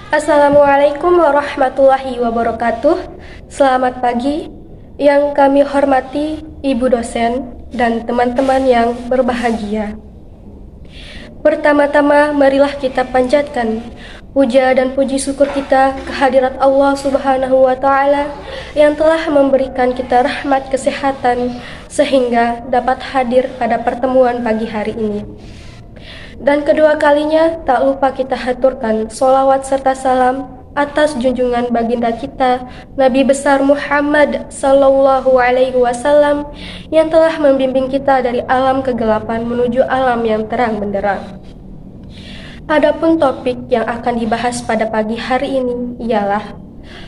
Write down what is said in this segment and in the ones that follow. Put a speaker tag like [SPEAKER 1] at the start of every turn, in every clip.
[SPEAKER 1] Assalamualaikum warahmatullahi wabarakatuh. Selamat pagi yang kami hormati Ibu dosen dan teman-teman yang berbahagia. Pertama-tama marilah kita panjatkan puja dan puji syukur kita kehadirat Allah Subhanahu wa Ta'ala yang telah memberikan kita rahmat kesehatan sehingga dapat hadir pada pertemuan pagi hari ini. Dan kedua kalinya tak lupa kita haturkan sholawat serta salam atas junjungan baginda kita Nabi besar Muhammad Sallallahu Alaihi Wasallam yang telah membimbing kita dari alam kegelapan menuju alam yang terang benderang. Adapun topik yang akan dibahas pada pagi hari ini ialah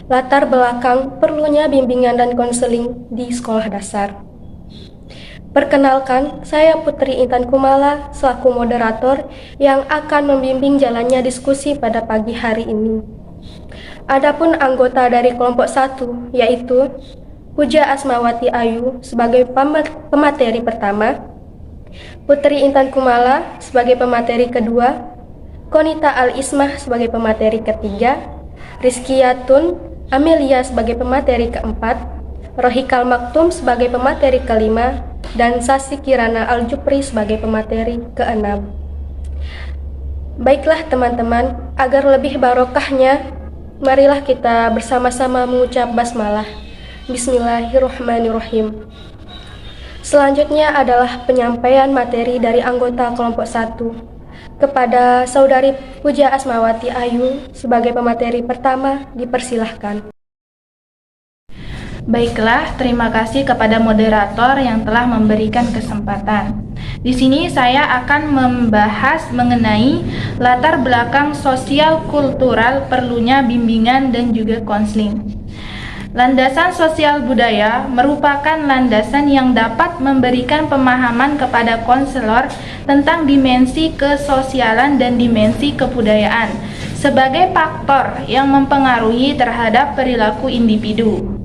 [SPEAKER 1] latar belakang perlunya bimbingan dan konseling di sekolah dasar. Perkenalkan, saya Putri Intan Kumala selaku moderator yang akan membimbing jalannya diskusi pada pagi hari ini. Adapun anggota dari kelompok 1 yaitu Puja Asmawati Ayu sebagai pemateri pertama, Putri Intan Kumala sebagai pemateri kedua, Konita Al-Ismah sebagai pemateri ketiga, Rizky Yatun Amelia sebagai pemateri keempat, Rohikal Maktum sebagai pemateri kelima, dan Sasi Kirana Al-Jupri sebagai pemateri keenam. Baiklah teman-teman, agar lebih barokahnya, marilah kita bersama-sama mengucap basmalah. Bismillahirrahmanirrahim. Selanjutnya adalah penyampaian materi dari anggota kelompok 1. Kepada Saudari Puja Asmawati Ayu sebagai pemateri pertama, dipersilahkan.
[SPEAKER 2] Baiklah, terima kasih kepada moderator yang telah memberikan kesempatan. Di sini saya akan membahas mengenai latar belakang sosial kultural perlunya bimbingan dan juga konseling. Landasan sosial budaya merupakan landasan yang dapat memberikan pemahaman kepada konselor tentang dimensi kesosialan dan dimensi kebudayaan sebagai faktor yang mempengaruhi terhadap perilaku individu.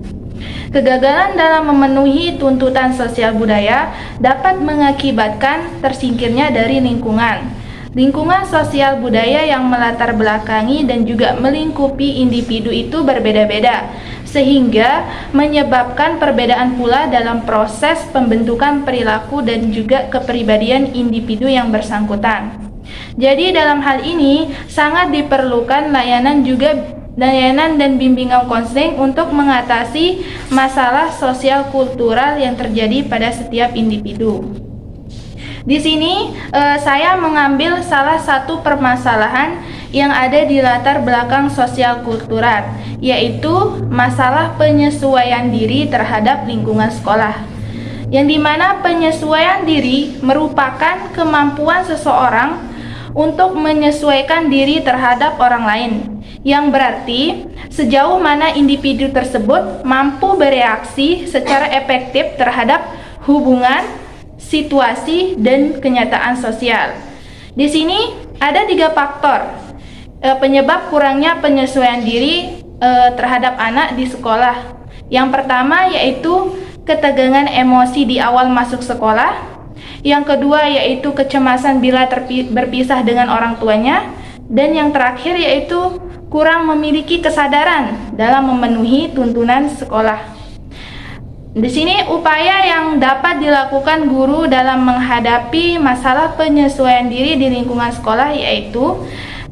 [SPEAKER 2] Kegagalan dalam memenuhi tuntutan sosial budaya dapat mengakibatkan tersingkirnya dari lingkungan. Lingkungan sosial budaya yang melatar belakangi dan juga melingkupi individu itu berbeda-beda, sehingga menyebabkan perbedaan pula dalam proses pembentukan perilaku dan juga kepribadian individu yang bersangkutan. Jadi dalam hal ini sangat diperlukan layanan dan bimbingan konseling untuk mengatasi masalah sosial kultural yang terjadi pada setiap individu. Di sini saya mengambil salah satu permasalahan yang ada di latar belakang sosial kultural, yaitu masalah penyesuaian diri terhadap lingkungan sekolah. Yang dimana penyesuaian diri merupakan kemampuan seseorang untuk menyesuaikan diri terhadap orang lain, yang berarti sejauh mana individu tersebut mampu bereaksi secara efektif terhadap hubungan, situasi, dan kenyataan sosial. Di sini ada 3 faktor penyebab kurangnya penyesuaian diri terhadap anak di sekolah. Yang pertama yaitu ketegangan emosi di awal masuk sekolah. Yang kedua yaitu kecemasan bila berpisah dengan orang tuanya. Dan yang terakhir yaitu kurang memiliki kesadaran dalam memenuhi tuntunan sekolah. Di sini upaya yang dapat dilakukan guru dalam menghadapi masalah penyesuaian diri di lingkungan sekolah yaitu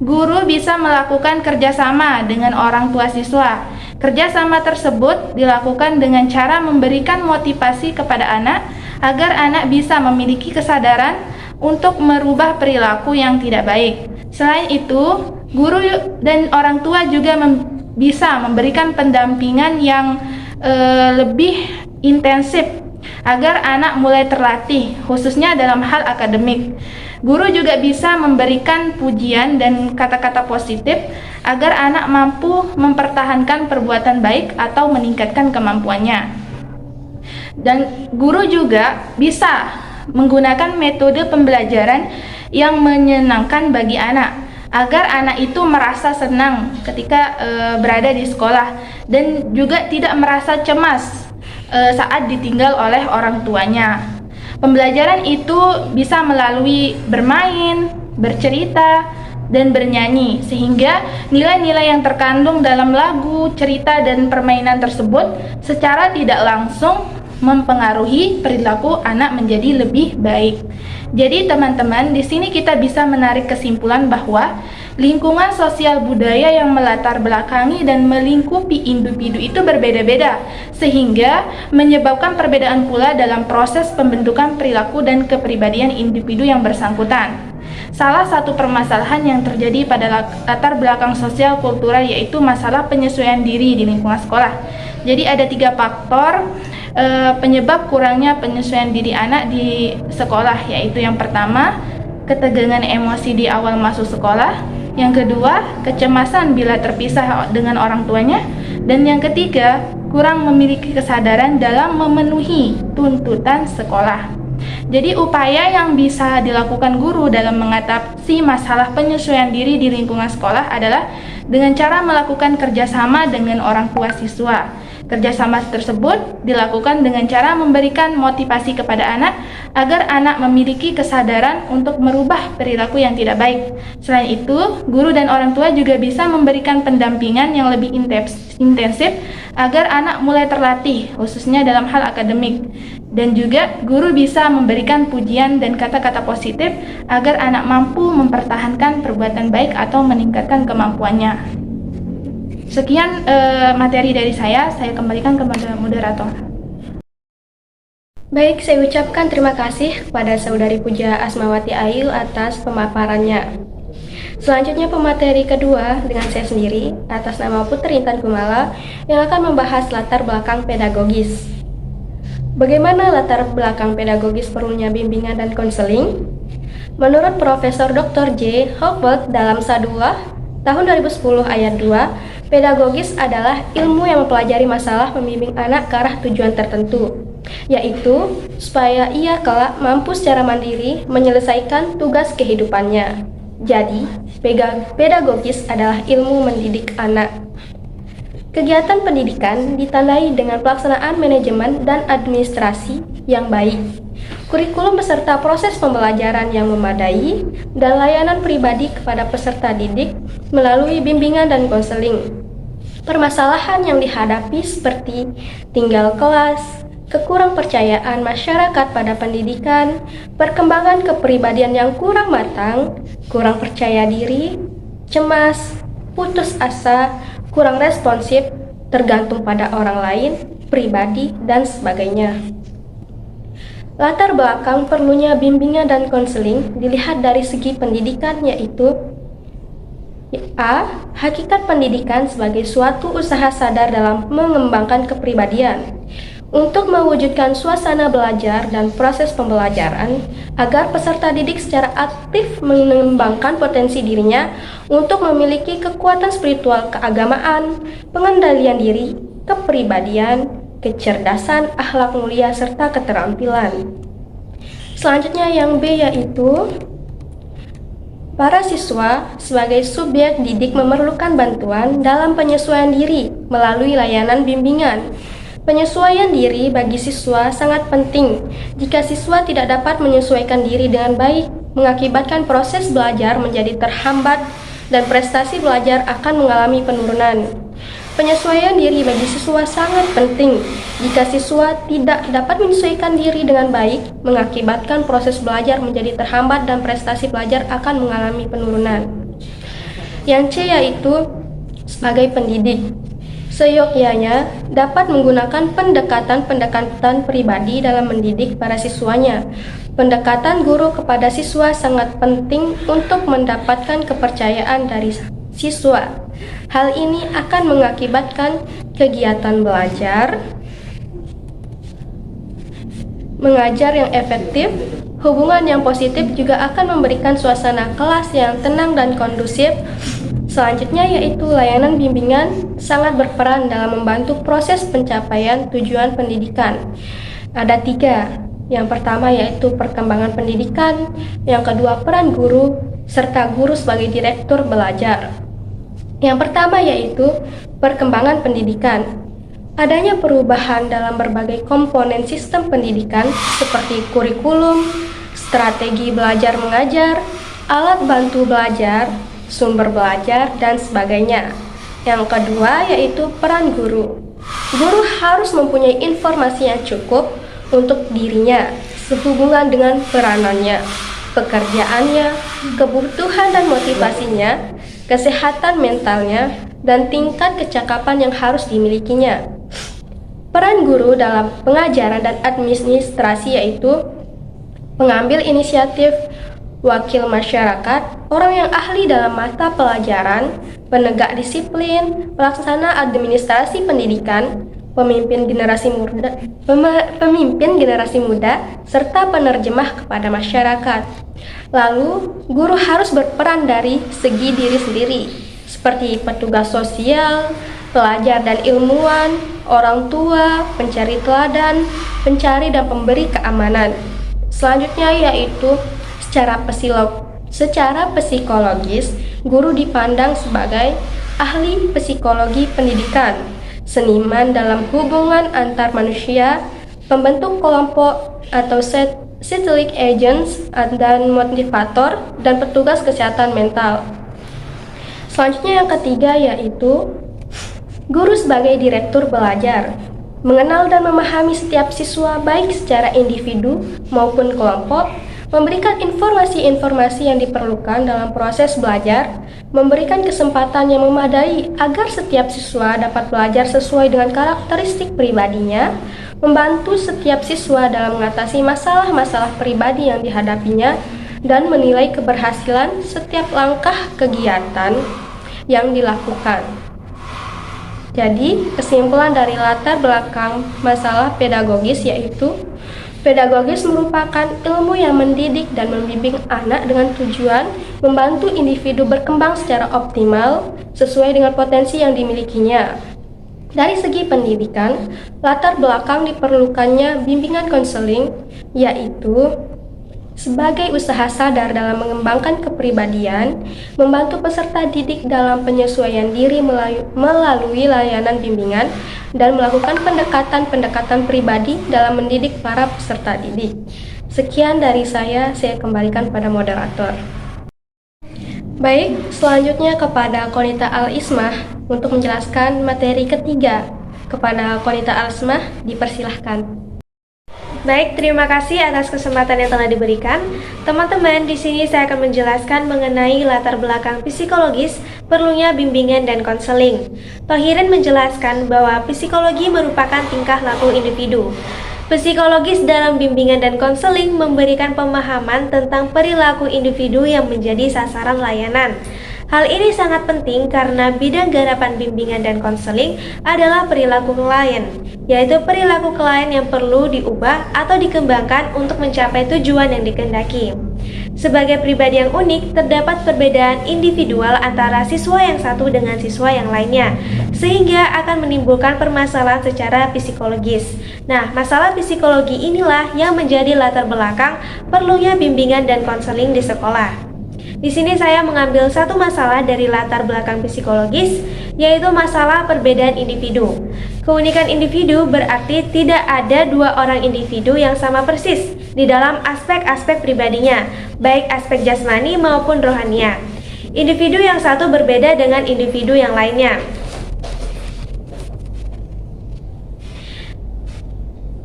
[SPEAKER 2] guru bisa melakukan kerjasama dengan orang tua siswa. Kerjasama tersebut dilakukan dengan cara memberikan motivasi kepada anak agar anak bisa memiliki kesadaran untuk merubah perilaku yang tidak baik. Selain itu, guru dan orang tua juga bisa memberikan pendampingan yang lebih intensif agar anak mulai terlatih, khususnya dalam hal akademik. Guru juga bisa memberikan pujian dan kata-kata positif agar anak mampu mempertahankan perbuatan baik atau meningkatkan kemampuannya. Dan guru juga bisa menggunakan metode pembelajaran yang menyenangkan bagi anak, agar anak itu merasa senang ketika berada di sekolah dan juga tidak merasa cemas saat ditinggal oleh orang tuanya. Pembelajaran itu bisa melalui bermain, bercerita, dan bernyanyi, sehingga nilai-nilai yang terkandung dalam lagu, cerita, dan permainan tersebut secara tidak langsung mempengaruhi perilaku anak menjadi lebih baik. Jadi teman-teman, di sini kita bisa menarik kesimpulan bahwa lingkungan sosial budaya yang melatar belakangi dan melingkupi individu itu berbeda-beda, sehingga menyebabkan perbedaan pula dalam proses pembentukan perilaku dan kepribadian individu yang bersangkutan. Salah satu permasalahan yang terjadi pada latar belakang sosial kultural yaitu masalah penyesuaian diri di lingkungan sekolah. Jadi ada 3 faktor penyebab kurangnya penyesuaian diri anak di sekolah, yaitu yang pertama, ketegangan emosi di awal masuk sekolah, yang kedua, kecemasan bila terpisah dengan orang tuanya, dan yang ketiga, kurang memiliki kesadaran dalam memenuhi tuntutan sekolah. Jadi upaya yang bisa dilakukan guru dalam mengatasi masalah penyesuaian diri di lingkungan sekolah adalah dengan cara melakukan kerjasama dengan orang tua siswa. Kerjasama tersebut dilakukan dengan cara memberikan motivasi kepada anak agar anak memiliki kesadaran untuk merubah perilaku yang tidak baik. Selain itu, guru dan orang tua juga bisa memberikan pendampingan yang lebih intensif agar anak mulai terlatih, khususnya dalam hal akademik. Dan juga guru bisa memberikan pujian dan kata-kata positif agar anak mampu mempertahankan perbuatan baik atau meningkatkan kemampuannya. Sekian materi dari saya kembalikan kepada moderator.
[SPEAKER 1] Baik, saya ucapkan terima kasih kepada Saudari Puja Asmawati Ayu atas pemaparannya. Selanjutnya pemateri kedua dengan saya sendiri atas nama Putri Intan Kumala yang akan membahas latar belakang pedagogis. Bagaimana latar belakang pedagogis perlunya bimbingan dan konseling? Menurut Profesor Dr. J. Howard dalam Sadullah tahun 2010 ayat 2, pedagogis adalah ilmu yang mempelajari masalah membimbing anak ke arah tujuan tertentu, yaitu supaya ia kelak mampu secara mandiri menyelesaikan tugas kehidupannya. Jadi, pedagogis adalah ilmu mendidik anak. Kegiatan pendidikan ditandai dengan pelaksanaan manajemen dan administrasi yang baik, kurikulum beserta proses pembelajaran yang memadai, dan layanan pribadi kepada peserta didik melalui bimbingan dan konseling. Permasalahan yang dihadapi seperti tinggal kelas, kekurangpercayaan masyarakat pada pendidikan, perkembangan kepribadian yang kurang matang, kurang percaya diri, cemas, putus asa, kurang responsif, tergantung pada orang lain, pribadi, dan sebagainya. Latar belakang perlunya bimbingan dan konseling dilihat dari segi pendidikan, yaitu A. Hakikat pendidikan sebagai suatu usaha sadar dalam mengembangkan kepribadian untuk mewujudkan suasana belajar dan proses pembelajaran agar peserta didik secara aktif mengembangkan potensi dirinya untuk memiliki kekuatan spiritual keagamaan, pengendalian diri, kepribadian, kecerdasan, akhlak mulia, serta keterampilan. Selanjutnya yang B yaitu para siswa sebagai subjek didik memerlukan bantuan dalam penyesuaian diri melalui layanan bimbingan. Penyesuaian diri bagi siswa sangat penting. Jika siswa tidak dapat menyesuaikan diri dengan baik, mengakibatkan proses belajar menjadi terhambat dan prestasi belajar akan mengalami penurunan. Penyesuaian diri bagi siswa sangat penting. Jika siswa tidak dapat menyesuaikan diri dengan baik, mengakibatkan proses belajar menjadi terhambat dan prestasi belajar akan mengalami penurunan. Yang C yaitu sebagai pendidik. Seyogyanya dapat menggunakan pendekatan pribadi dalam mendidik para siswanya. Pendekatan guru kepada siswa sangat penting untuk mendapatkan kepercayaan dari siswa. Hal ini akan mengakibatkan kegiatan mengajar yang efektif. Hubungan yang positif juga akan memberikan suasana kelas yang tenang dan kondusif. Selanjutnya yaitu layanan bimbingan sangat berperan dalam membantu proses pencapaian tujuan pendidikan. Ada 3. Yang pertama yaitu perkembangan pendidikan, yang kedua peran guru, serta guru sebagai direktur belajar. Yang pertama yaitu perkembangan pendidikan. Adanya perubahan dalam berbagai komponen sistem pendidikan seperti kurikulum, strategi belajar mengajar, alat bantu belajar, sumber belajar, dan sebagainya. Yang kedua yaitu peran guru. Guru harus mempunyai informasi yang cukup untuk dirinya sehubungan dengan peranannya, pekerjaannya, kebutuhan dan motivasinya, kesehatan mentalnya, dan tingkat kecakapan yang harus dimilikinya. Peran guru dalam pengajaran dan administrasi yaitu pengambil inisiatif, wakil masyarakat, orang yang ahli dalam mata pelajaran, penegak disiplin, pelaksana administrasi pendidikan, pemimpin generasi muda, serta penerjemah kepada masyarakat. Lalu, guru harus berperan dari segi diri sendiri, seperti petugas sosial, pelajar dan ilmuwan, orang tua, pencari teladan, pencari dan pemberi keamanan. Selanjutnya yaitu secara psikologis, guru dipandang sebagai ahli psikologi pendidikan, seniman dalam hubungan antar manusia, pembentuk kelompok atau settling agents dan motivator, dan petugas kesehatan mental. Selanjutnya yang ketiga yaitu guru sebagai direktur belajar, mengenal dan memahami setiap siswa baik secara individu maupun kelompok, memberikan informasi-informasi yang diperlukan dalam proses belajar, memberikan kesempatan yang memadai agar setiap siswa dapat belajar sesuai dengan karakteristik pribadinya, membantu setiap siswa dalam mengatasi masalah-masalah pribadi yang dihadapinya, dan menilai keberhasilan setiap langkah kegiatan yang dilakukan. Jadi, kesimpulan dari latar belakang masalah pedagogis yaitu pedagogis merupakan ilmu yang mendidik dan membimbing anak dengan tujuan membantu individu berkembang secara optimal sesuai dengan potensi yang dimilikinya. Dari segi pendidikan, latar belakang diperlukannya bimbingan konseling, yaitu sebagai usaha sadar dalam mengembangkan kepribadian, membantu peserta didik dalam penyesuaian diri melalui layanan bimbingan, dan melakukan pendekatan-pendekatan pribadi dalam mendidik para peserta didik. Sekian dari saya kembalikan pada moderator. Baik, selanjutnya kepada Qonita Al-Ismah untuk menjelaskan materi ketiga. Kepada Qonita Al-Ismah, dipersilahkan.
[SPEAKER 3] Baik, terima kasih atas kesempatan yang telah diberikan. Teman-teman, di sini saya akan menjelaskan mengenai latar belakang psikologis, perlunya bimbingan dan konseling. Tohirin menjelaskan bahwa psikologi merupakan tingkah laku individu. Psikologis dalam bimbingan dan konseling memberikan pemahaman tentang perilaku individu yang menjadi sasaran layanan. Hal ini sangat penting karena bidang garapan bimbingan dan konseling adalah perilaku klien, yaitu perilaku klien yang perlu diubah atau dikembangkan untuk mencapai tujuan yang dikehendaki. Sebagai pribadi yang unik, terdapat perbedaan individual antara siswa yang satu dengan siswa yang lainnya, sehingga akan menimbulkan permasalahan secara psikologis. Nah, masalah psikologi inilah yang menjadi latar belakang perlunya bimbingan dan konseling di sekolah. Di sini saya mengambil satu masalah dari latar belakang psikologis, yaitu masalah perbedaan individu. Keunikan individu berarti tidak ada dua orang individu yang sama persis di dalam aspek-aspek pribadinya, baik aspek jasmani maupun rohania. Individu yang satu berbeda dengan individu yang lainnya.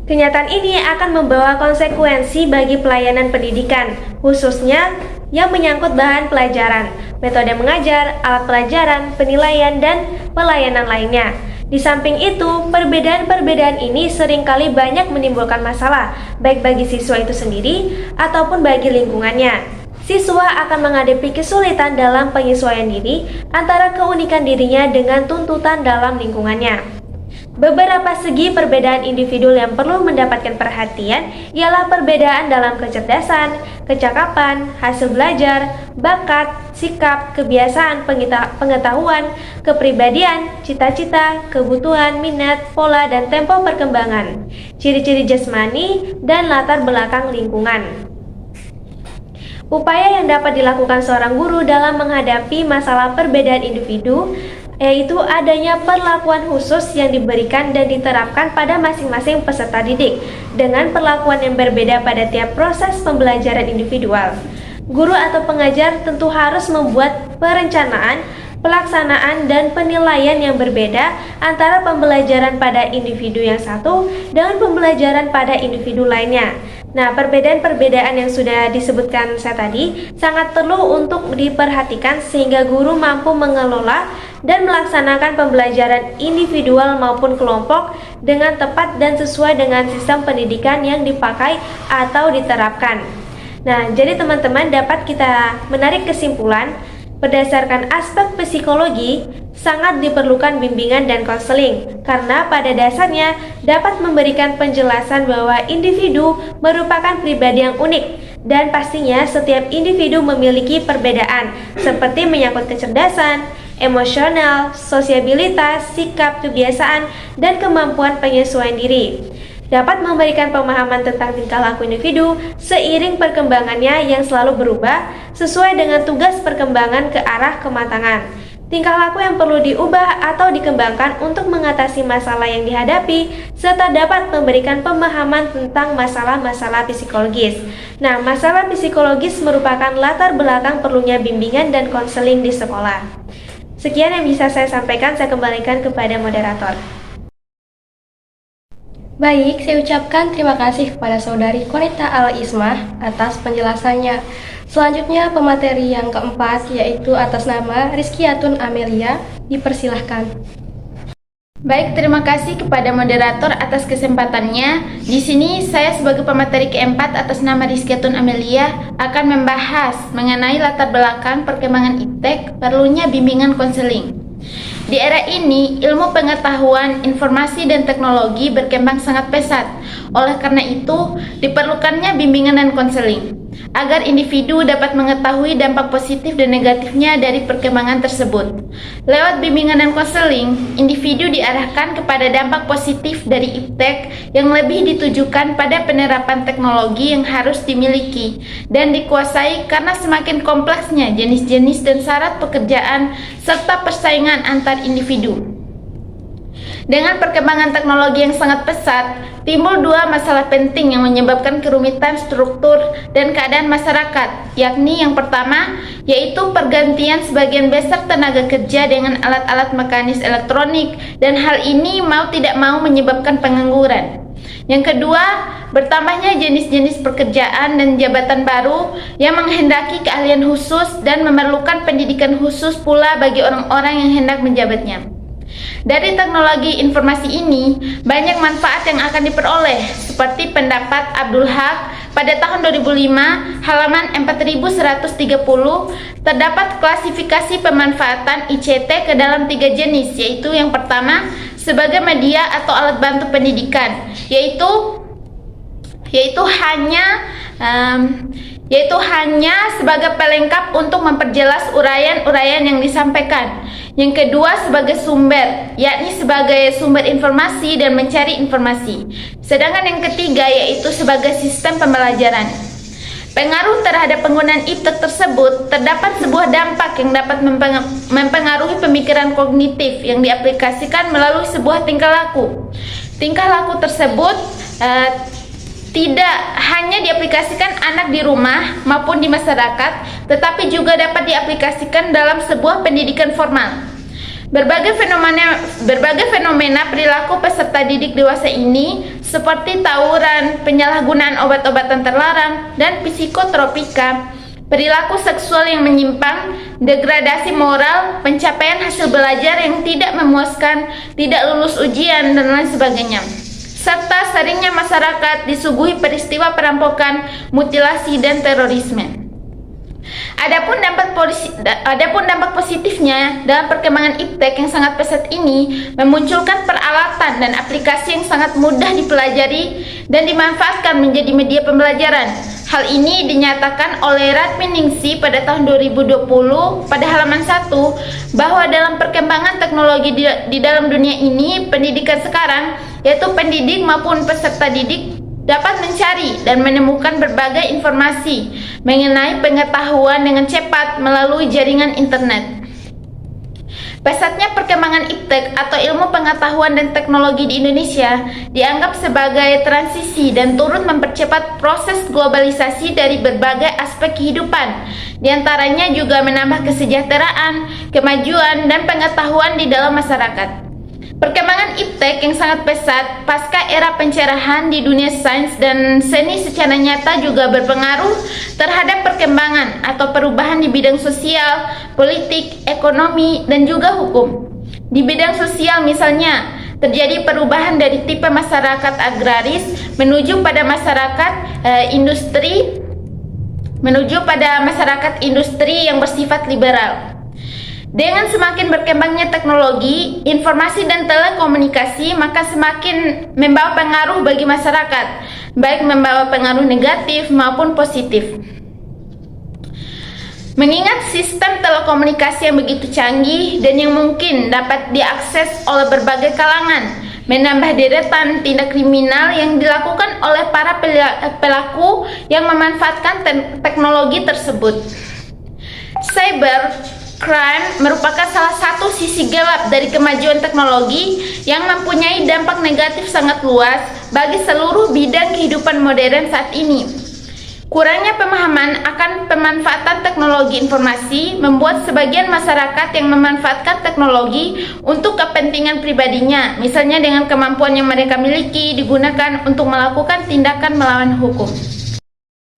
[SPEAKER 3] Kenyataan ini akan membawa konsekuensi bagi pelayanan pendidikan, khususnya yang menyangkut bahan pelajaran, metode mengajar, alat pelajaran, penilaian, dan pelayanan lainnya. Di samping itu, perbedaan-perbedaan ini seringkali banyak menimbulkan masalah, baik bagi siswa itu sendiri ataupun bagi lingkungannya. Siswa akan menghadapi kesulitan dalam penyesuaian diri antara keunikan dirinya dengan tuntutan dalam lingkungannya. Beberapa segi perbedaan individu yang perlu mendapatkan perhatian ialah perbedaan dalam kecerdasan, kecakapan, hasil belajar, bakat, sikap, kebiasaan, pengetahuan, kepribadian, cita-cita, kebutuhan, minat, pola, dan tempo perkembangan, ciri-ciri jasmani, dan latar belakang lingkungan. Upaya yang dapat dilakukan seorang guru dalam menghadapi masalah perbedaan individu yaitu adanya perlakuan khusus yang diberikan dan diterapkan pada masing-masing peserta didik dengan perlakuan yang berbeda pada tiap proses pembelajaran individual. Guru atau pengajar tentu harus membuat perencanaan, pelaksanaan, dan penilaian yang berbeda antara pembelajaran pada individu yang satu dengan pembelajaran pada individu lainnya. Nah, perbedaan-perbedaan yang sudah disebutkan saya tadi sangat perlu untuk diperhatikan sehingga guru mampu mengelola dan melaksanakan pembelajaran individual maupun kelompok dengan tepat dan sesuai dengan sistem pendidikan yang dipakai atau diterapkan. Nah, jadi teman-teman dapat kita menarik kesimpulan berdasarkan aspek psikologi, sangat diperlukan bimbingan dan konseling karena pada dasarnya dapat memberikan penjelasan bahwa individu merupakan pribadi yang unik dan pastinya setiap individu memiliki perbedaan seperti menyangkut kecerdasan, emosional, sosiabilitas, sikap, kebiasaan, dan kemampuan penyesuaian diri. Dapat memberikan pemahaman tentang tingkah laku individu seiring perkembangannya yang selalu berubah sesuai dengan tugas perkembangan ke arah kematangan. Tingkah laku yang perlu diubah atau dikembangkan untuk mengatasi masalah yang dihadapi serta dapat memberikan pemahaman tentang masalah-masalah psikologis. Nah, masalah psikologis merupakan latar belakang perlunya bimbingan dan konseling di sekolah. Sekian yang bisa saya sampaikan, saya kembalikan kepada moderator.
[SPEAKER 1] Baik, saya ucapkan terima kasih kepada Saudari Konita Al-Ismah atas penjelasannya. Selanjutnya pemateri yang keempat yaitu atas nama Rizkyatun Amelia, dipersilahkan.
[SPEAKER 2] Baik, terima kasih kepada moderator atas kesempatannya. Di sini saya sebagai pemateri keempat atas nama Rizkyatun Amelia akan membahas mengenai latar belakang perkembangan iptek, perlunya bimbingan konseling. Di era ini, ilmu pengetahuan, informasi, dan teknologi berkembang sangat pesat. Oleh karena itu, diperlukannya bimbingan dan konseling agar individu dapat mengetahui dampak positif dan negatifnya dari perkembangan tersebut. Lewat bimbingan dan konseling, individu diarahkan kepada dampak positif dari iptek yang lebih ditujukan pada penerapan teknologi yang harus dimiliki dan dikuasai karena semakin kompleksnya jenis-jenis dan syarat pekerjaan serta persaingan antar individu. Dengan perkembangan teknologi yang sangat pesat, timbul dua masalah penting yang menyebabkan kerumitan struktur dan keadaan masyarakat, yakni yang pertama, yaitu pergantian sebagian besar tenaga kerja dengan alat-alat mekanis elektronik, dan hal ini mau tidak mau menyebabkan pengangguran. Yang kedua, bertambahnya jenis-jenis pekerjaan dan jabatan baru yang menghendaki keahlian khusus dan memerlukan pendidikan khusus pula bagi orang-orang yang hendak menjabatnya. Dari teknologi informasi ini, banyak manfaat yang akan diperoleh, seperti pendapat Abdul Haq pada tahun 2005, halaman 4130, terdapat klasifikasi pemanfaatan ICT ke dalam 3 jenis, yaitu yang pertama, sebagai media atau alat bantu pendidikan, yaitu hanya sebagai pelengkap untuk memperjelas uraian-uraian yang disampaikan. Yang kedua sebagai sumber, yakni sebagai sumber informasi dan mencari informasi. Sedangkan yang ketiga yaitu sebagai sistem pembelajaran. Pengaruh terhadap penggunaan iptek tersebut, terdapat sebuah dampak yang dapat mempengaruhi pemikiran kognitif yang diaplikasikan melalui sebuah tingkah laku. Tingkah laku tersebut tidak hanya diaplikasikan anak di rumah maupun di masyarakat, tetapi juga dapat diaplikasikan dalam sebuah pendidikan formal. Berbagai fenomena perilaku peserta didik dewasa ini seperti tawuran, penyalahgunaan obat-obatan terlarang, dan psikotropika, perilaku seksual yang menyimpang, degradasi moral, pencapaian hasil belajar yang tidak memuaskan, tidak lulus ujian, dan lain sebagainya. Serta seringnya masyarakat disuguhi peristiwa perampokan, mutilasi, dan terorisme. Adapun dampak positifnya dalam perkembangan iptek yang sangat pesat ini memunculkan peralatan dan aplikasi yang sangat mudah dipelajari dan dimanfaatkan menjadi media pembelajaran. Hal ini dinyatakan oleh Radmin Ningsi pada tahun 2020 pada halaman 1 bahwa dalam perkembangan teknologi di dalam dunia ini, pendidikan sekarang, yaitu pendidik maupun peserta didik, dapat mencari dan menemukan berbagai informasi mengenai pengetahuan dengan cepat melalui jaringan internet. Pesatnya perkembangan iptek atau ilmu pengetahuan dan teknologi di Indonesia dianggap sebagai transisi dan turut mempercepat proses globalisasi dari berbagai aspek kehidupan. Di antaranya juga menambah kesejahteraan, kemajuan, dan pengetahuan di dalam masyarakat. Perkembangan iptek yang sangat pesat pasca era pencerahan di dunia sains dan seni secara nyata juga berpengaruh terhadap perkembangan atau perubahan di bidang sosial, politik, ekonomi, dan juga hukum. Di bidang sosial misalnya, terjadi perubahan dari tipe masyarakat agraris menuju pada masyarakat industri yang bersifat liberal. Dengan semakin berkembangnya teknologi, informasi dan telekomunikasi, maka semakin membawa pengaruh bagi masyarakat, baik membawa pengaruh negatif maupun positif. Mengingat sistem telekomunikasi yang begitu canggih dan yang mungkin dapat diakses oleh berbagai kalangan, menambah deretan tindak kriminal yang dilakukan oleh para pelaku yang memanfaatkan teknologi tersebut. Cybercrime merupakan salah satu sisi gelap dari kemajuan teknologi yang mempunyai dampak negatif sangat luas bagi seluruh bidang kehidupan modern saat ini. Kurangnya pemahaman akan pemanfaatan teknologi informasi membuat sebagian masyarakat yang memanfaatkan teknologi untuk kepentingan pribadinya, misalnya dengan kemampuan yang mereka miliki, digunakan untuk melakukan tindakan melawan hukum.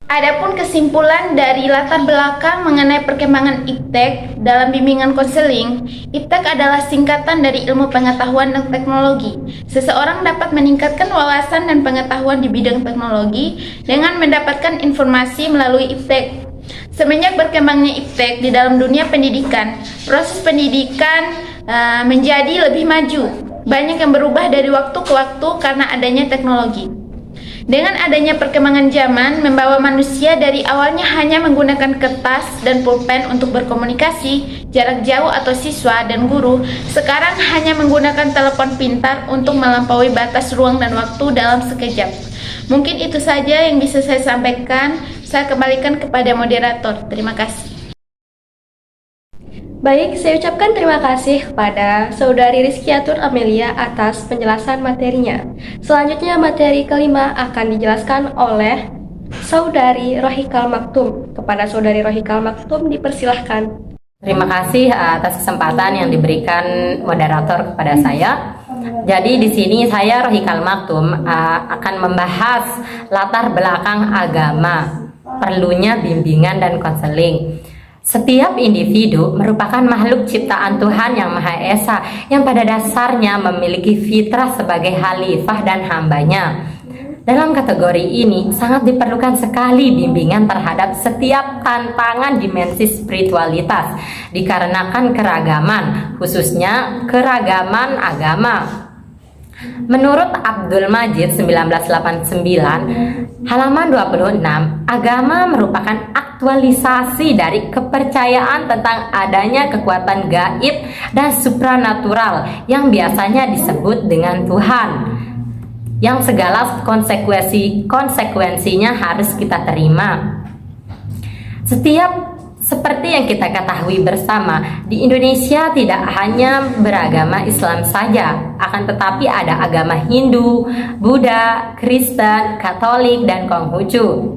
[SPEAKER 2] Adapun kesimpulan dari latar belakang mengenai perkembangan iptek dalam bimbingan konseling, iptek adalah singkatan dari ilmu pengetahuan dan teknologi. Seseorang dapat meningkatkan wawasan dan pengetahuan di bidang teknologi dengan mendapatkan informasi melalui iptek. Semenjak berkembangnya iptek di dalam dunia pendidikan, proses pendidikan menjadi lebih maju. Banyak yang berubah dari waktu ke waktu karena adanya teknologi. Dengan adanya perkembangan zaman, membawa manusia dari awalnya hanya menggunakan kertas dan pulpen untuk berkomunikasi jarak jauh atau siswa dan guru, sekarang hanya menggunakan telepon pintar untuk melampaui batas ruang dan waktu dalam sekejap. Mungkin itu saja yang bisa saya sampaikan. Saya kembalikan kepada moderator. Terima kasih.
[SPEAKER 1] Baik, saya ucapkan terima kasih kepada Saudari Rizkiatur Amelia atas penjelasan materinya. Selanjutnya materi kelima akan dijelaskan oleh Saudari Rohikal Maktum. Kepada Saudari Rohikal Maktum dipersilahkan.
[SPEAKER 4] Terima kasih atas kesempatan yang diberikan moderator kepada saya. Jadi di sini saya Rohikal Maktum akan membahas latar belakang agama, perlunya bimbingan dan konseling. Setiap individu merupakan makhluk ciptaan Tuhan yang Maha Esa yang pada dasarnya memiliki fitrah sebagai khalifah dan hambanya. Dalam kategori ini sangat diperlukan sekali bimbingan terhadap setiap tantangan dimensi spiritualitas dikarenakan keragaman, khususnya keragaman agama. Menurut Abdul Majid 1989 halaman 26, agama merupakan aktualisasi dari kepercayaan tentang adanya kekuatan gaib dan supranatural yang biasanya disebut dengan Tuhan, yang segala konsekuensinya harus kita terima. Seperti yang kita ketahui bersama, di Indonesia tidak hanya beragama Islam saja, akan tetapi ada agama Hindu, Buddha, Kristen, Katolik, dan Konghucu.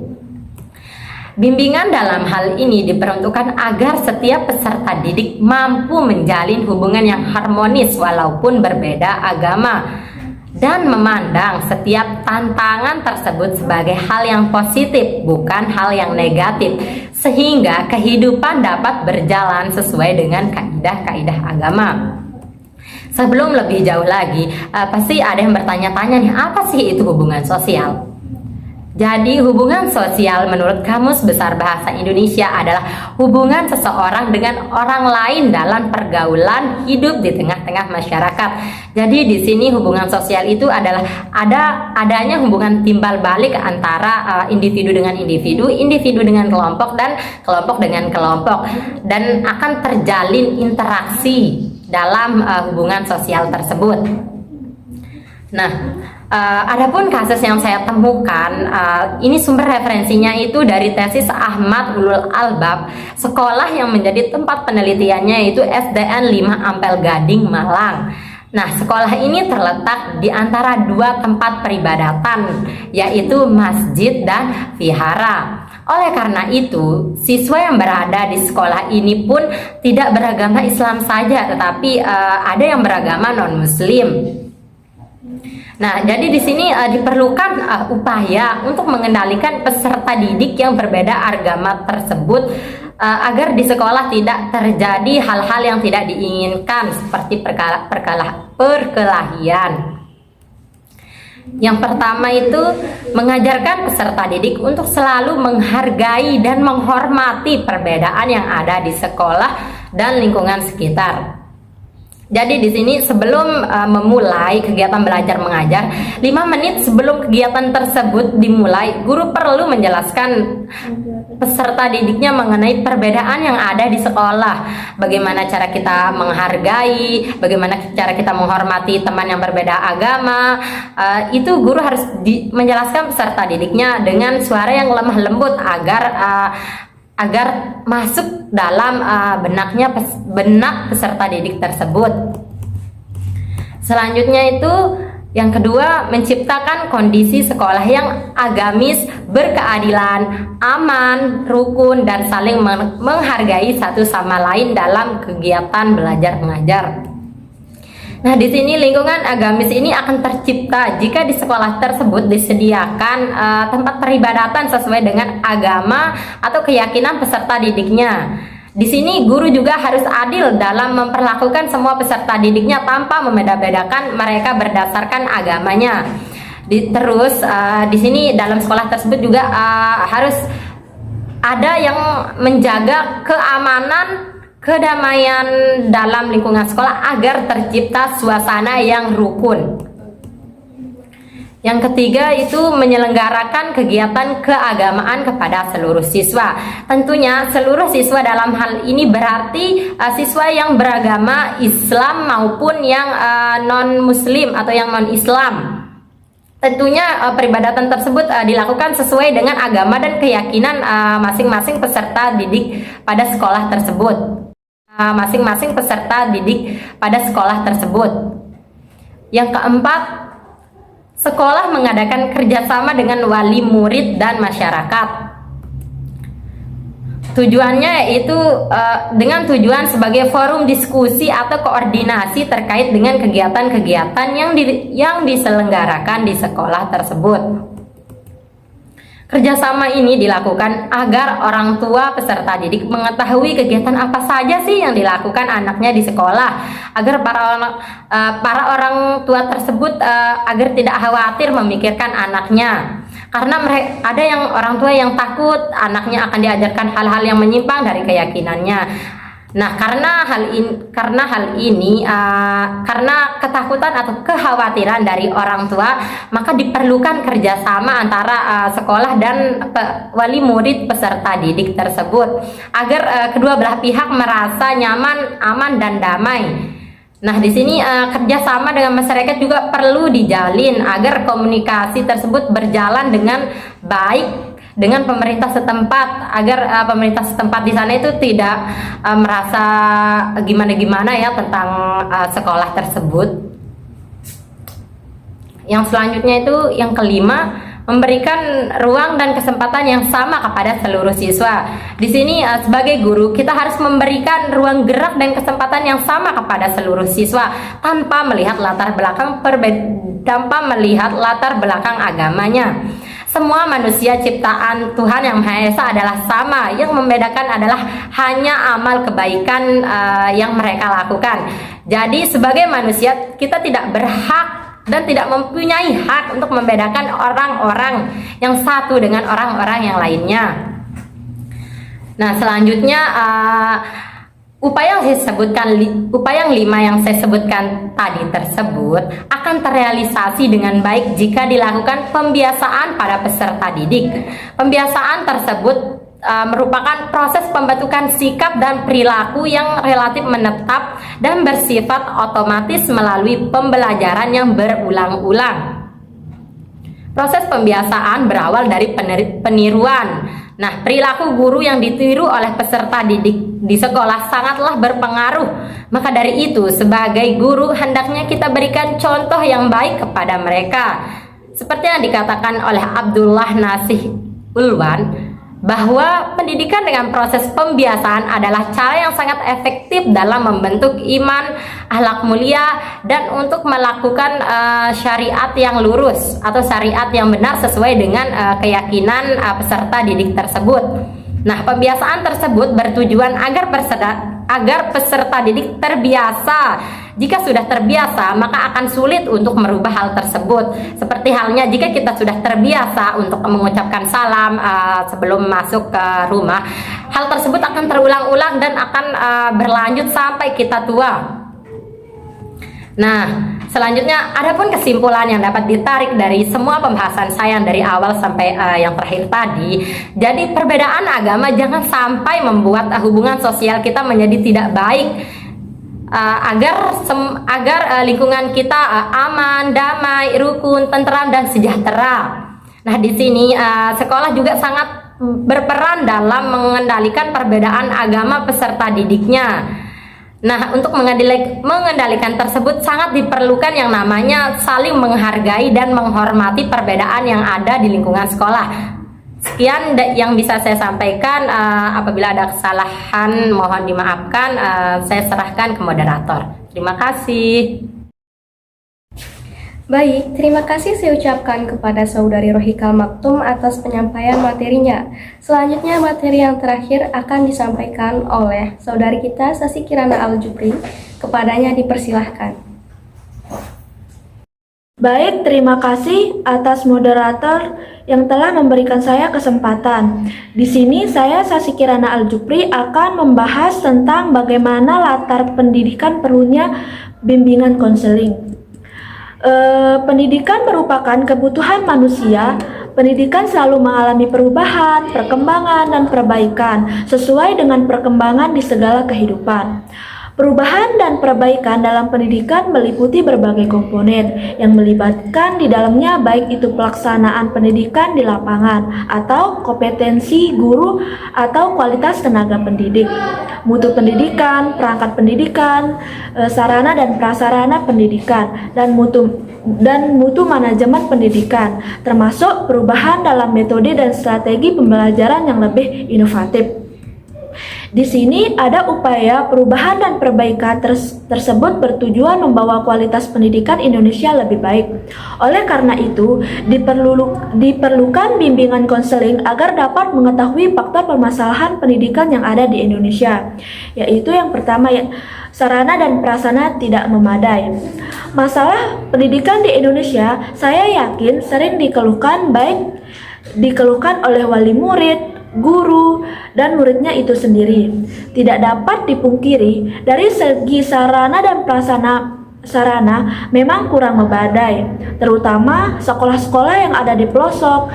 [SPEAKER 4] Bimbingan dalam hal ini diperuntukkan agar setiap peserta didik mampu menjalin hubungan yang harmonis walaupun berbeda agama, dan memandang setiap tantangan tersebut sebagai hal yang positif, bukan hal yang negatif, sehingga kehidupan dapat berjalan sesuai dengan kaidah-kaidah agama. Sebelum lebih jauh lagi, pasti ada yang bertanya-tanya nih, apa sih itu hubungan sosial? Jadi hubungan sosial menurut Kamus Besar Bahasa Indonesia adalah hubungan seseorang dengan orang lain dalam pergaulan hidup di tengah-tengah masyarakat. Jadi di sini hubungan sosial itu adalah adanya hubungan timbal balik antara individu dengan individu, individu dengan kelompok, dan kelompok dengan kelompok, dan akan terjalin interaksi dalam hubungan sosial tersebut. Nah, Adapun kasus yang saya temukan, ini sumber referensinya itu dari tesis Ahmad Ulul Albab, sekolah yang menjadi tempat penelitiannya itu SDN 5 Ampel Gading, Malang. Nah, sekolah ini terletak di antara dua tempat peribadatan, yaitu masjid dan vihara. Oleh karena itu, siswa yang berada di sekolah ini pun tidak beragama Islam saja, tetapi ada yang beragama non-Muslim. Nah, jadi di sini diperlukan upaya untuk mengendalikan peserta didik yang berbeda agama tersebut agar di sekolah tidak terjadi hal-hal yang tidak diinginkan seperti perkelahian. Yang pertama itu mengajarkan peserta didik untuk selalu menghargai dan menghormati perbedaan yang ada di sekolah dan lingkungan sekitar. Jadi di sini sebelum memulai kegiatan belajar mengajar, 5 menit sebelum kegiatan tersebut dimulai, guru perlu menjelaskan peserta didiknya mengenai perbedaan yang ada di sekolah. Bagaimana cara kita menghargai, bagaimana cara kita menghormati teman yang berbeda agama. Itu guru harus menjelaskan peserta didiknya dengan suara yang lemah lembut agar masuk dalam benak peserta didik tersebut. Selanjutnya itu yang kedua, menciptakan kondisi sekolah yang agamis, berkeadilan, aman, rukun, dan saling menghargai satu sama lain dalam kegiatan belajar mengajar. Nah, di sini lingkungan agamis ini akan tercipta jika di sekolah tersebut disediakan tempat peribadatan sesuai dengan agama atau keyakinan peserta didiknya. Di sini guru juga harus adil dalam memperlakukan semua peserta didiknya tanpa membeda-bedakan mereka berdasarkan agamanya. Terus di sini dalam sekolah tersebut juga harus ada yang menjaga keamanan, kedamaian dalam lingkungan sekolah agar tercipta suasana yang rukun. Yang ketiga itu menyelenggarakan kegiatan keagamaan kepada seluruh siswa. Tentunya seluruh siswa dalam hal ini berarti siswa yang beragama Islam maupun yang non-Muslim atau yang non-Islam. Tentunya peribadatan tersebut dilakukan sesuai dengan agama dan keyakinan masing-masing peserta didik pada sekolah tersebut. Yang keempat, sekolah mengadakan kerjasama dengan wali murid dan masyarakat. Tujuannya yaitu dengan tujuan sebagai forum diskusi atau koordinasi terkait dengan kegiatan-kegiatan yang diselenggarakan di sekolah tersebut. Kerjasama ini dilakukan agar orang tua peserta didik mengetahui kegiatan apa saja sih yang dilakukan anaknya di sekolah, agar para orang tua tersebut agar tidak khawatir memikirkan anaknya. Karena ada yang orang tua yang takut anaknya akan diajarkan hal-hal yang menyimpang dari keyakinannya. Nah, karena ketakutan atau kekhawatiran dari orang tua, maka diperlukan kerjasama antara sekolah dan wali murid peserta didik tersebut agar kedua belah pihak merasa nyaman, aman, dan damai. Nah, di sini kerjasama dengan masyarakat juga perlu dijalin agar komunikasi tersebut berjalan dengan baik dengan pemerintah setempat, agar pemerintah setempat di sana itu tidak merasa gimana-gimana ya tentang sekolah tersebut. Yang selanjutnya itu yang kelima, memberikan ruang dan kesempatan yang sama kepada seluruh siswa. Di sini sebagai guru kita harus memberikan ruang gerak dan kesempatan yang sama kepada seluruh siswa tanpa melihat latar belakang agamanya. Semua manusia ciptaan Tuhan Yang Maha Esa adalah sama. Yang membedakan adalah hanya amal kebaikan yang mereka lakukan. Jadi sebagai manusia kita tidak berhak dan tidak mempunyai hak untuk membedakan orang-orang yang satu dengan orang-orang yang lainnya. Nah, selanjutnya upaya yang 5 yang saya sebutkan tadi tersebut akan terrealisasi dengan baik jika dilakukan pembiasaan pada peserta didik. Pembiasaan tersebut merupakan proses pembentukan sikap dan perilaku yang relatif menetap dan bersifat otomatis melalui pembelajaran yang berulang-ulang. Proses pembiasaan berawal dari peniruan. Nah, perilaku guru yang ditiru oleh peserta didik di sekolah sangatlah berpengaruh. Maka dari itu, sebagai guru hendaknya kita berikan contoh yang baik kepada mereka. Seperti yang dikatakan oleh Abdullah Nasih Ulwan, bahwa pendidikan dengan proses pembiasaan adalah cara yang sangat efektif dalam membentuk iman, akhlak mulia, dan untuk melakukan syariat yang lurus atau syariat yang benar sesuai dengan keyakinan peserta didik tersebut. Nah, pembiasaan tersebut bertujuan agar peserta didik terbiasa. Jika sudah terbiasa, maka akan sulit untuk merubah hal tersebut. Seperti halnya jika kita sudah terbiasa untuk mengucapkan salam sebelum masuk ke rumah, hal tersebut akan terulang-ulang dan akan berlanjut sampai kita tua. Nah, selanjutnya adapun kesimpulan yang dapat ditarik dari semua pembahasan saya dari awal sampai yang terakhir tadi. Jadi perbedaan agama jangan sampai membuat hubungan sosial kita menjadi tidak baik. Agar lingkungan kita aman, damai, rukun, tentram, dan sejahtera. Nah, di sini sekolah juga sangat berperan dalam mengendalikan perbedaan agama peserta didiknya. Nah, untuk mengendalikan tersebut sangat diperlukan yang namanya saling menghargai dan menghormati perbedaan yang ada di lingkungan sekolah. Sekian yang bisa saya sampaikan. Apabila ada kesalahan mohon dimaafkan. Saya serahkan ke moderator. Terima kasih.
[SPEAKER 1] Baik, terima kasih saya ucapkan kepada Saudari Rohikal Maktum atas penyampaian materinya. Selanjutnya materi yang terakhir akan disampaikan oleh Saudari kita Sasi Kirana Al-Jupri. Kepadanya dipersilahkan.
[SPEAKER 5] Baik, terima kasih atas moderator yang telah memberikan saya kesempatan. Di sini saya Sasi Kirana Al-Jupri akan membahas tentang bagaimana latar pendidikan perlunya bimbingan konseling. Pendidikan merupakan kebutuhan manusia. Pendidikan selalu mengalami perubahan, perkembangan, dan perbaikan sesuai dengan perkembangan di segala kehidupan. Perubahan dan perbaikan dalam pendidikan meliputi berbagai komponen yang melibatkan di dalamnya baik itu pelaksanaan pendidikan di lapangan atau kompetensi guru atau kualitas tenaga pendidik, mutu pendidikan, perangkat pendidikan, sarana dan prasarana pendidikan, dan mutu manajemen pendidikan, termasuk perubahan dalam metode dan strategi pembelajaran yang lebih inovatif. Di sini ada upaya perubahan dan perbaikan tersebut bertujuan membawa kualitas pendidikan Indonesia lebih baik. Oleh karena itu, diperlukan bimbingan konseling agar dapat mengetahui faktor permasalahan pendidikan yang ada di Indonesia, yaitu yang pertama, sarana dan prasarana tidak memadai. Masalah pendidikan di Indonesia, saya yakin sering dikeluhkan oleh wali murid, guru, dan muridnya itu sendiri. Tidak dapat dipungkiri dari segi sarana dan prasarana memang kurang memadai, terutama sekolah-sekolah yang ada di pelosok.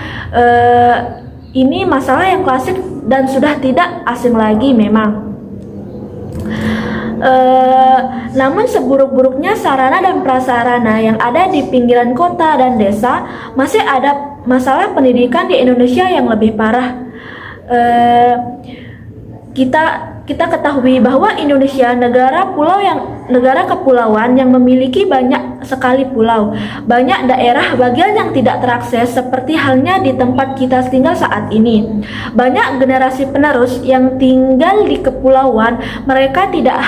[SPEAKER 5] Ini masalah yang klasik dan sudah tidak asing lagi memang. Namun seburuk-buruknya sarana dan prasarana yang ada di pinggiran kota dan desa, masih ada masalah pendidikan di Indonesia yang lebih parah. Kita ketahui bahwa Indonesia negara kepulauan yang memiliki banyak sekali pulau, banyak daerah bagian yang tidak terakses seperti halnya di tempat kita tinggal saat ini. Banyak generasi penerus yang tinggal di kepulauan, mereka tidak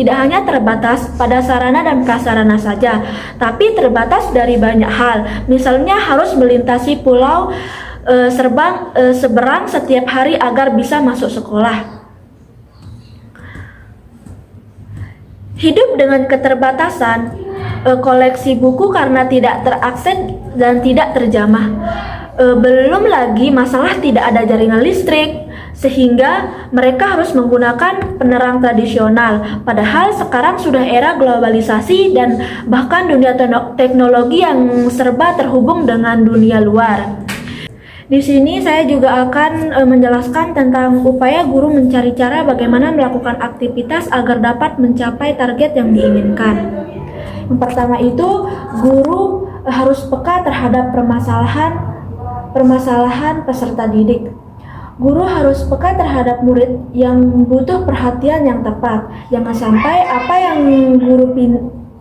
[SPEAKER 5] hanya terbatas pada sarana dan prasarana saja, tapi terbatas dari banyak hal. Misalnya harus melintasi pulau seberang setiap hari agar bisa masuk sekolah. Hidup dengan keterbatasan koleksi buku karena tidak terakses dan tidak terjamah. Belum lagi masalah tidak ada jaringan listrik, sehingga mereka harus menggunakan penerang tradisional. Padahal sekarang sudah era globalisasi dan bahkan dunia teknologi yang serba terhubung dengan dunia luar. Di sini saya juga akan menjelaskan tentang upaya guru mencari cara bagaimana melakukan aktivitas agar dapat mencapai target yang diinginkan. Yang pertama itu, guru harus peka terhadap permasalahan peserta didik. Guru harus peka terhadap murid yang butuh perhatian yang tepat. Jangan sampai apa yang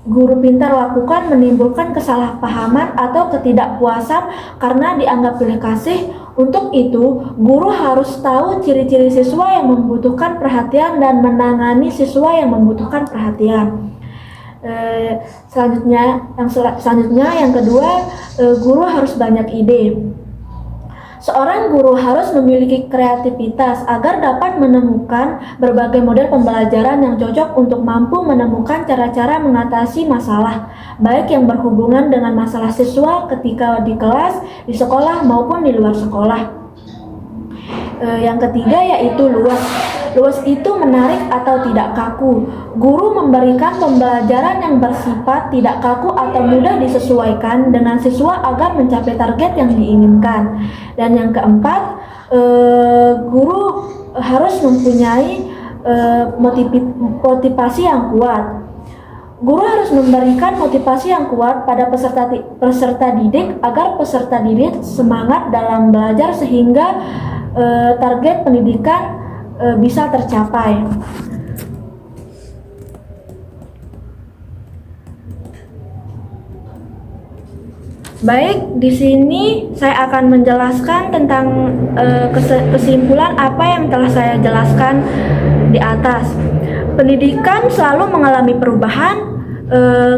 [SPEAKER 5] guru pintar lakukan menimbulkan kesalahpahaman atau ketidakpuasan karena dianggap pilih kasih. Untuk itu, guru harus tahu ciri-ciri siswa yang membutuhkan perhatian dan menangani siswa yang membutuhkan perhatian. Selanjutnya yang kedua, guru harus banyak ide. Seorang guru harus memiliki kreativitas agar dapat menemukan berbagai model pembelajaran yang cocok untuk mampu menemukan cara-cara mengatasi masalah, baik yang berhubungan dengan masalah siswa ketika di kelas, di sekolah maupun di luar sekolah. Yang ketiga yaitu luas. Luas itu menarik atau tidak kaku. Guru memberikan pembelajaran yang bersifat tidak kaku atau mudah disesuaikan dengan siswa agar mencapai target yang diinginkan. Dan yang keempat, guru harus mempunyai motivasi yang kuat. Guru harus memberikan motivasi yang kuat pada peserta didik agar peserta didik semangat dalam belajar sehingga target pendidikan bisa tercapai. Baik, di sini saya akan menjelaskan tentang kesimpulan apa yang telah saya jelaskan di atas. Pendidikan selalu mengalami perubahan,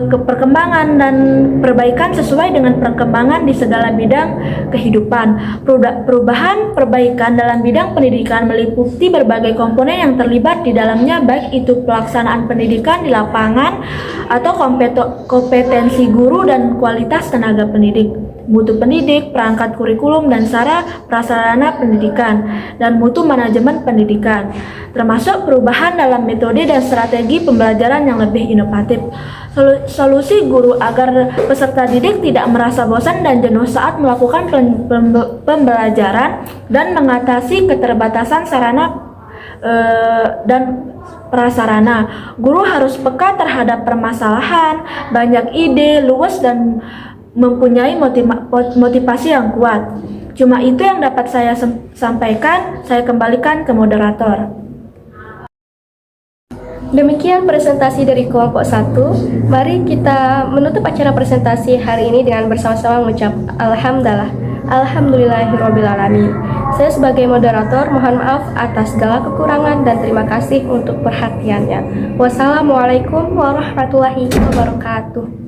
[SPEAKER 5] perkembangan dan perbaikan sesuai dengan perkembangan di segala bidang kehidupan. Perubahan perbaikan dalam bidang pendidikan meliputi berbagai komponen yang terlibat di dalamnya, baik itu pelaksanaan pendidikan di lapangan atau kompetensi guru dan kualitas tenaga pendidik, mutu pendidik, perangkat kurikulum dan prasarana pendidikan, dan mutu manajemen pendidikan, termasuk perubahan dalam metode dan strategi pembelajaran yang lebih inovatif. Solusi guru agar peserta didik tidak merasa bosan dan jenuh saat melakukan pembelajaran dan mengatasi keterbatasan sarana dan prasarana. Guru harus peka terhadap permasalahan, banyak ide, luas dan mempunyai motivasi yang kuat. Cuma itu yang dapat saya sampaikan. Saya kembalikan ke moderator.
[SPEAKER 1] Demikian presentasi dari kelompok 1. Mari kita menutup acara presentasi hari ini dengan bersama-sama mengucap Alhamdulillahirrabbilalamin. Saya sebagai moderator mohon maaf atas segala kekurangan dan terima kasih untuk perhatiannya. Wassalamualaikum warahmatullahi wabarakatuh.